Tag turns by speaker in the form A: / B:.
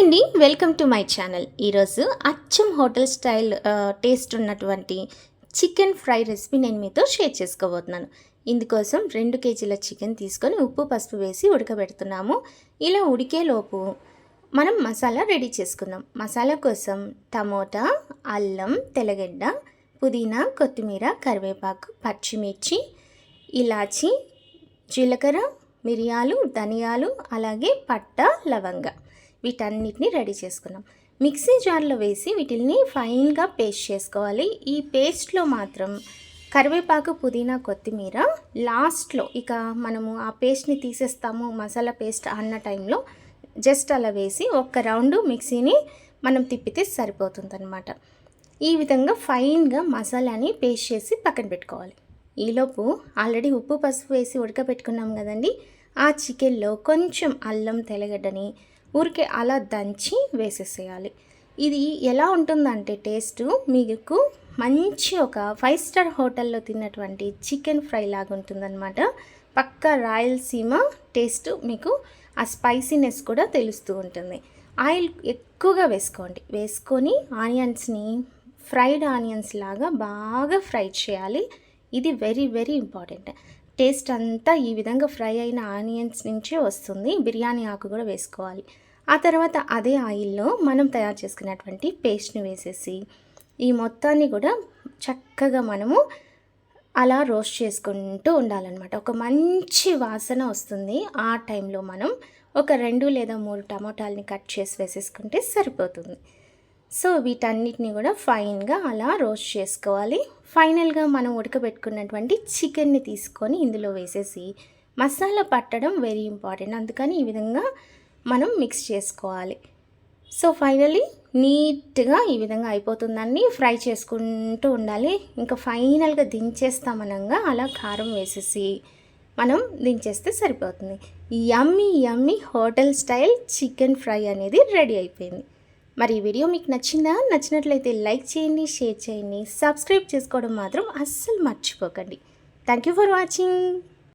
A: అండి, welcome to my channel. ఈరోజు అచ్చం హోటల్ స్టైల్ టేస్ట్ ఉన్నటువంటి చికెన్ ఫ్రై రెసిపీ నేను మీతో షేర్ చేసుకోబోతున్నాను. ఇందుకోసం 2 కేజీల చికెన్ తీసుకొని ఉప్పు పసుపు వేసి ఉడకబెడుతున్నాము. ఇలా ఉడికేలోపు మనం మసాలా రెడీ చేసుకుందాం. మసాలా కోసం టమోటా, అల్లం, తెల్లగడ్డ, పుదీనా, కొత్తిమీర, కరివేపాకు, పచ్చిమిర్చి, ఇలాచి, జీలకర్ర, మిరియాలు, ధనియాలు, అలాగే పట్ట, లవంగ వీటన్నిటిని రెడీ చేసుకున్నాం. మిక్సీ జార్లో వేసి వీటిని ఫైన్గా పేస్ట్ చేసుకోవాలి. ఈ పేస్ట్లో మాత్రం కరివేపాకు, పుదీనా, కొత్తిమీర లాస్ట్లో ఇక మనము ఆ పేస్ట్ని తీసేస్తాము మసాలా పేస్ట్ అన్న టైంలో జస్ట్ అలా వేసి ఒక్క రౌండ్ మిక్సీని మనం తిప్పితే సరిపోతుందన్నమాట. ఈ విధంగా ఫైన్గా మసాలాని పేస్ట్ చేసి పక్కన పెట్టుకోవాలి. ఈలోపు ఆల్రెడీ ఉప్పు పసుపు వేసి ఉడకబెట్టుకున్నాం కదండి. ఆ చికెన్లో కొంచెం అల్లం, తెల్లగడ్డని ఊరికే అలా దంచి వేసేసేయాలి. ఇది ఎలా ఉంటుందంటే టేస్ట్ మీకు మంచి ఒక 5 స్టార్ హోటల్లో తిన్నటువంటి చికెన్ ఫ్రై లాగా ఉంటుందన్నమాట. పక్కా రాయలసీమ టేస్ట్, మీకు ఆ స్పైసీనెస్ కూడా తెలుస్తూ ఉంటుంది. ఆయిల్ ఎక్కువగా వేసుకొని ఆనియన్స్ని ఫ్రైడ్ ఆనియన్స్ లాగా బాగా ఫ్రై చేయాలి. ఇది వెరీ వెరీ ఇంపార్టెంట్. టేస్ట్ అంతా ఈ విధంగా ఫ్రై అయిన ఆనియన్స్ నుంచే వస్తుంది. బిర్యానీ ఆకు కూడా వేసుకోవాలి. ఆ తర్వాత అదే ఆయిల్లో మనం తయారు చేసుకున్నటువంటి పేస్ట్ని వేసేసి ఈ మొత్తాన్ని కూడా చక్కగా మనము అలా రోస్ట్ చేసుకుంటూ ఉండాలన్నమాట. ఒక మంచి వాసన వస్తుంది. ఆ టైంలో మనం ఒక 2 లేదా 3 టమోటాలని కట్ చేసి వేసేసుకుంటే సరిపోతుంది. సో వీటన్నిటిని కూడా ఫైన్గా అలా రోస్ట్ చేసుకోవాలి. ఫైనల్గా మనం ఉడకబెట్టుకున్నటువంటి చికెన్ని తీసుకొని ఇందులో వేసేసి మసాలా పట్టడం వెరీ ఇంపార్టెంట్. అందుకని ఈ విధంగా మనం మిక్స్ చేసుకోవాలి. సో ఫైనల్లీ నీట్గా ఈ విధంగా అయిపోతుందండి. ఫ్రై చేసుకుంటూ ఉండాలి. ఇంకా ఫైనల్గా దించేస్తామనగా అలా కారం వేసేసి మనం దించేస్తే సరిపోతుంది. యమ్మీ యమ్మీ హోటల్ స్టైల్ చికెన్ ఫ్రై అనేది రెడీ అయిపోయింది. మరి ఈ వీడియో మీకు నచ్చిందా? నచ్చినట్లయితే లైక్ చేయండి, షేర్ చేయండి, సబ్స్క్రైబ్ చేసుకోవడం మాత్రం అస్సలు మర్చిపోకండి. Thank you for watching.